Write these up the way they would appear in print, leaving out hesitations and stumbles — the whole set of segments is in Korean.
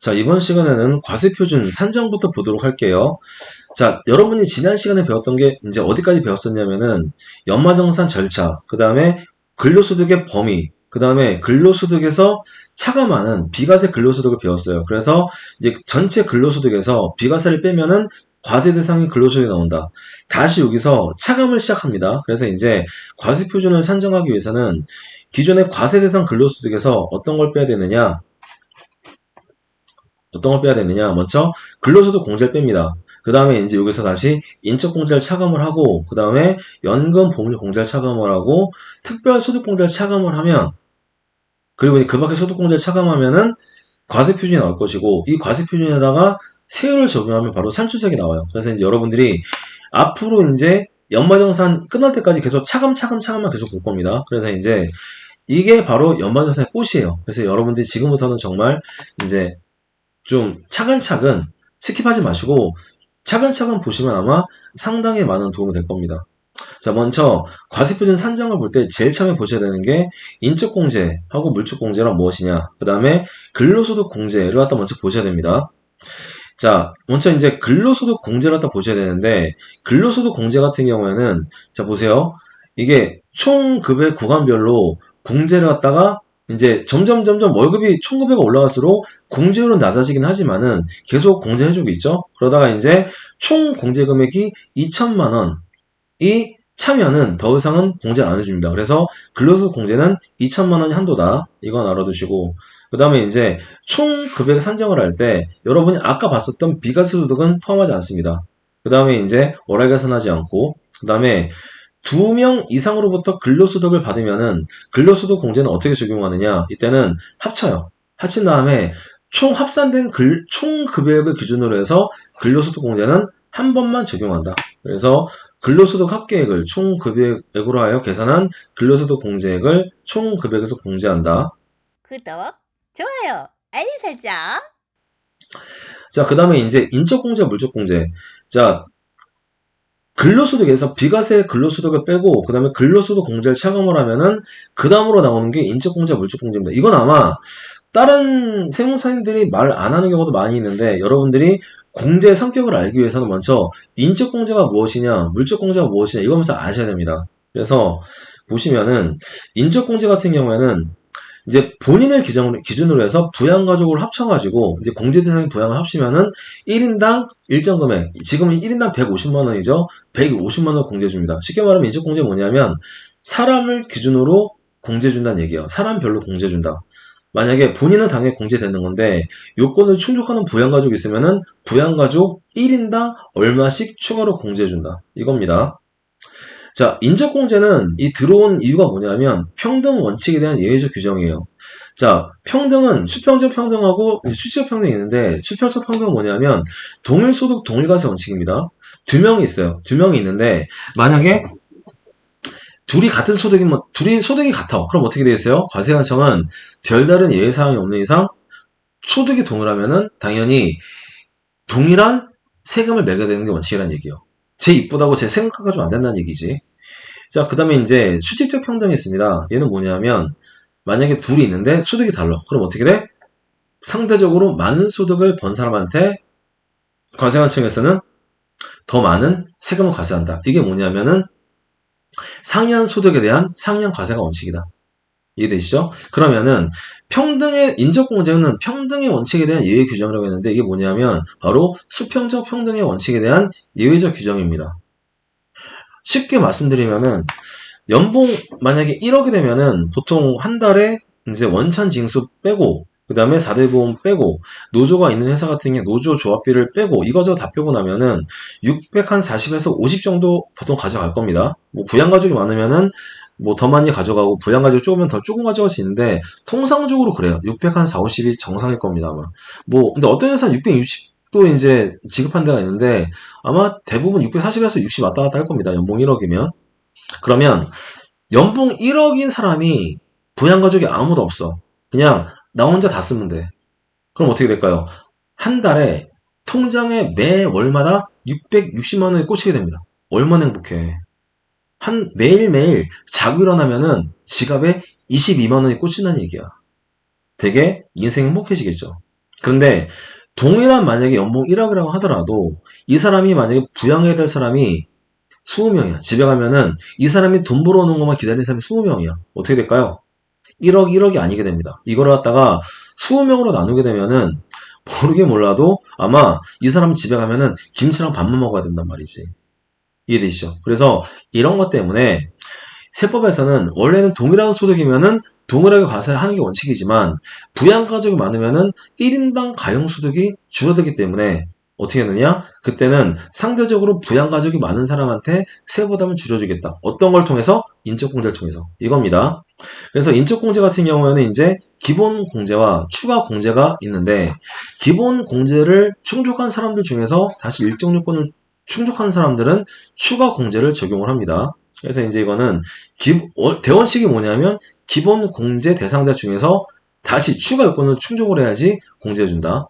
자, 이번 시간에는 과세표준 산정부터 보도록 할게요. 자, 여러분이 지난 시간에 배웠던 게 이제 어디까지 배웠었냐면은 연마정산 절차, 그 다음에 근로소득의 범위, 그 다음에 근로소득에서 차감하는 비과세 근로소득을 배웠어요. 그래서 이제 전체 근로소득에서 비과세를 빼면은 과세 대상인 근로소득이 나온다. 다시 여기서 차감을 시작합니다. 그래서 이제 과세표준을 산정하기 위해서는 기존의 과세 대상 근로소득에서 어떤 걸 빼야 되느냐? 먼저 근로소득 공제를 뺍니다. 그 다음에 이제 여기서 다시 인적공제를 차감을 하고, 그 다음에 연금 보험료 공제를 차감을 하고, 특별소득 공제를 차감을 하면, 그리고 그 밖에 소득 공제를 차감하면은 과세표준이 나올 것이고, 이 과세표준에다가 세율을 적용하면 바로 산출세액이 나와요. 그래서 이제 여러분들이 앞으로 이제 연말정산 끝날 때까지 계속 차감만 계속 볼 겁니다. 그래서 이제 이게 바로 연말정산의 꽃이에요. 그래서 여러분들이 지금부터는 정말 이제 좀 차근차근 스킵하지 마시고 차근차근 보시면 아마 상당히 많은 도움이 될 겁니다. 자, 먼저 과세표준 산정을 볼 때 제일 처음에 보셔야 되는 게 인적공제하고 물적공제란 무엇이냐, 그 다음에 근로소득 공제를 갖다 먼저 보셔야 됩니다. 자, 먼저 이제 근로소득 공제를 갖다 보셔야 되는데, 근로소득 공제 같은 경우에는 자 보세요. 이게 총 급의 구간별로 공제를 갖다가 이제 점점 월급이 총 급여가 올라갈수록 공제율은 낮아지긴 하지만은 계속 공제해주고 있죠. 그러다가 이제 총 공제 금액이 2천만 원이 차면은 더 이상은 공제를 안 해줍니다. 그래서 근로소득 공제는 2천만 원이 한도다. 이건 알아두시고, 그 다음에 이제 총 금액 산정을 할 때 여러분이 아까 봤었던 비과세 소득은 포함하지 않습니다. 그 다음에 이제 월하게 계산하지 않고, 그 다음에 2명 이상으로부터 근로소득을 받으면은 근로소득 공제는 어떻게 적용하느냐? 이때는 합쳐요. 합친 다음에 총 합산된 총 급여액을 기준으로 해서 근로소득 공제는 한 번만 적용한다. 그래서 근로소득 합계액을 총 급여액으로 하여 계산한 근로소득 공제액을 총 급여액에서 공제한다. 구독, 좋아요, 알림 설정. 자, 그 다음에 이제 인적공제, 물적공제. 자, 근로소득에서 비과세 근로소득을 빼고 그 다음에 근로소득 공제를 차감을 하면은 그 다음으로 나오는 게 인적공제, 물적공제입니다. 이건 아마 다른 세무사님들이 말 안 하는 경우도 많이 있는데, 여러분들이 공제의 성격을 알기 위해서는 먼저 인적공제가 무엇이냐, 물적공제가 무엇이냐 이거 먼저 아셔야 됩니다. 그래서 보시면은 인적공제 같은 경우에는 이제 본인을 기준으로 해서 부양가족을 합쳐가지고 이제 공제 대상의 부양을 합치면은 1인당 일정 금액, 지금은 1인당 150만 원이죠. 150만 원 공제줍니다. 쉽게 말하면 인적공제 뭐냐면 사람을 기준으로 공제준다는 얘기예요. 사람별로 공제준다. 만약에 본인은 당연히 공제되는 건데 요건을 충족하는 부양가족이 있으면은 부양가족 1인당 얼마씩 추가로 공제해준다. 이겁니다. 자, 인적공제는 이 들어온 이유가 뭐냐면 평등 원칙에 대한 예외적 규정이에요. 자, 평등은 수평적 평등하고 수치적 평등이 있는데, 수평적 평등은 뭐냐면 동일소득 동일과세 원칙입니다. 두 명이 있어요. 두 명이 있는데 만약에 둘이 같은 소득이면 둘이 소득이 같아. 그럼 어떻게 돼 있어요? 과세관청은 별다른 예외사항이 없는 이상 소득이 동일하면은 당연히 동일한 세금을 매겨야 되는 게 원칙이라는 얘기예요. 제 이쁘다고 제 생각가 가지고 안 된다는 얘기지. 자, 그 다음에 이제 수직적 평등이 있습니다. 얘는 뭐냐면 만약에 둘이 있는데 소득이 달라. 그럼 어떻게 돼? 상대적으로 많은 소득을 번 사람한테 과세관청에서는 더 많은 세금을 과세한다. 이게 뭐냐면은 상이한 소득에 대한 상이한 과세가 원칙이다. 이해되시죠? 그러면은 평등의 인적공제는 평등의 원칙에 대한 예외 규정이라고 했는데, 이게 뭐냐면 바로 수평적 평등의 원칙에 대한 예외적 규정입니다. 쉽게 말씀드리면은 연봉 만약에 1억이 되면은 보통 한 달에 이제 원천 징수 빼고 그 다음에 4대 보험 빼고 노조가 있는 회사 같은 경우 노조 조합비를 빼고 이거저거 다 빼고 나면은 640에서 50 정도 보통 가져갈 겁니다. 뭐 부양가족이 많으면은 뭐 더 많이 가져가고 부양가족이 조금은 더 조금 가져갈 수 있는데 통상적으로 그래요. 640, 50이 정상일 겁니다. 아마. 뭐 근데 어떤 회사는 660도 이제 지급한 데가 있는데 아마 대부분 640에서 60 왔다 갔다 할 겁니다. 연봉 1억이면. 그러면 연봉 1억인 사람이 부양가족이 아무도 없어. 그냥 나 혼자 다 쓰면 돼. 그럼 어떻게 될까요? 한 달에 통장에 매월마다 660만 원이 꽂히게 됩니다. 얼마나 행복해. 매일매일 자고 일어나면은 지갑에 22만 원이 꽂힌다는 얘기야. 되게 인생 행복해지겠죠. 그런데 동일한 만약에 연봉 1억이라고 하더라도 이 사람이 만약에 부양해야 될 사람이 20명이야. 집에 가면은 이 사람이 돈 벌어오는 것만 기다리는 사람이 20명이야. 어떻게 될까요? 1억, 1억이 아니게 됩니다. 이거를 갖다가 20명으로 나누게 되면은 모르게 몰라도 아마 이 사람 집에 가면은 김치랑 밥만 먹어야 된단 말이지. 이해되시죠? 그래서 이런 것 때문에 세법에서는 원래는 동일한 소득이면은 동일하게 과세하는 게 원칙이지만 부양가족이 많으면은 1인당 가용소득이 줄어들기 때문에 어떻게 하느냐? 그때는 상대적으로 부양가족이 많은 사람한테 세부담을 줄여주겠다. 어떤 걸 통해서? 인적공제를 통해서. 이겁니다. 그래서 인적공제 같은 경우에는 이제 기본공제와 추가공제가 있는데 기본공제를 충족한 사람들 중에서 다시 일정 요건을 충족한 사람들은 추가공제를 적용을 합니다. 그래서 이제 이거는 대원칙이 뭐냐면 기본 공제 대상자 중에서 다시 추가 요건을 충족을 해야지 공제해준다.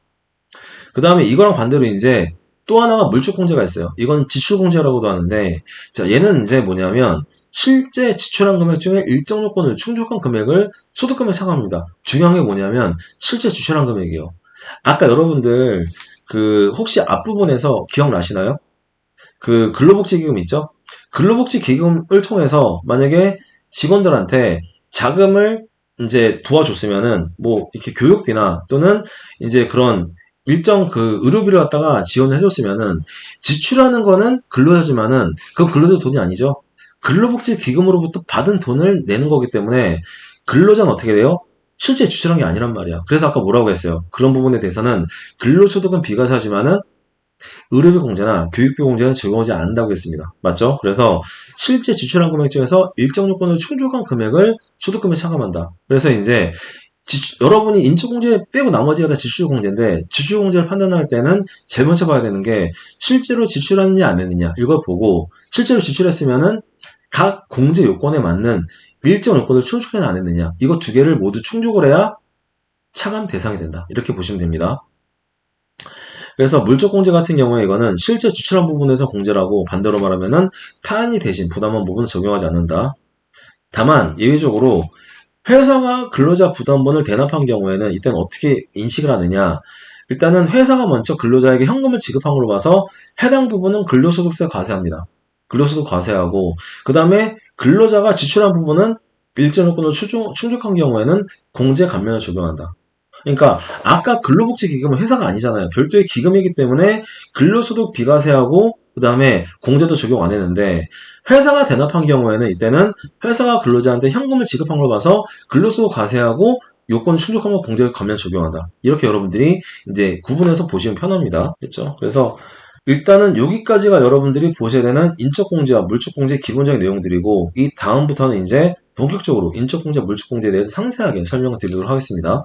그 다음에 이거랑 반대로 이제 또 하나가 물적 공제가 있어요. 이건 지출 공제라고도 하는데, 자, 얘는 이제 뭐냐면 실제 지출한 금액 중에 일정 요건을 충족한 금액을 소득금에 차감합니다. 중요한 게 뭐냐면 실제 지출한 금액이요. 아까 여러분들 그 혹시 앞부분에서 기억나시나요? 그 근로복지기금 있죠? 근로복지기금을 통해서 만약에 직원들한테 자금을 이제 도와줬으면은 뭐 이렇게 교육비나 또는 이제 그런 일정 그 의료비를 갖다가 지원을 해줬으면은 지출하는 거는 근로자지만은 그 근로자 돈이 아니죠. 근로복지기금으로부터 받은 돈을 내는 거기 때문에 근로자는 어떻게 돼요? 실제 지출한 게 아니란 말이야. 그래서 아까 뭐라고 했어요? 그런 부분에 대해서는 근로소득은 비과세하지만은 의료비 공제나 교육비 공제는 적용하지 않는다고 했습니다. 맞죠? 그래서 실제 지출한 금액 중에서 일정 요건을 충족한 금액을 소득금에 차감한다. 그래서 이제 여러분이 인적공제 빼고 나머지가 다 지출공제인데 지출공제를 판단할 때는 제일 먼저 봐야 되는 게 실제로 지출했느냐 안 했느냐 이걸 보고 실제로 지출했으면은 각 공제 요건에 맞는 일정 요건을 충족해나 안 했느냐 이거 두 개를 모두 충족을 해야 차감 대상이 된다. 이렇게 보시면 됩니다. 그래서 물적 공제 같은 경우에 이거는 실제 지출한 부분에서 공제라고 반대로 말하면은 타인이 대신 부담한 부분은 적용하지 않는다. 다만 예외적으로 회사가 근로자 부담분을 대납한 경우에는 이때는 어떻게 인식을 하느냐. 일단은 회사가 먼저 근로자에게 현금을 지급한 걸로 봐서 해당 부분은 근로소득세 과세합니다. 근로소득 과세하고 그 다음에 근로자가 지출한 부분은 일정 요건을 충족한 경우에는 공제 감면을 적용한다. 그러니까 아까 근로복지기금은 회사가 아니잖아요. 별도의 기금이기 때문에 근로소득 비과세하고 그 다음에 공제도 적용 안 했는데 회사가 대납한 경우에는 이때는 회사가 근로자한테 현금을 지급한 걸 봐서 근로소득 과세하고 요건 충족한 거 공제 감면 적용한다. 이렇게 여러분들이 이제 구분해서 보시면 편합니다. 그렇죠? 그래서 일단은 여기까지가 여러분들이 보셔야 되는 인적공제와 물적공제 기본적인 내용들이고 이 다음부터는 이제 본격적으로 인적공제, 물적공제에 대해서 상세하게 설명을 드리도록 하겠습니다.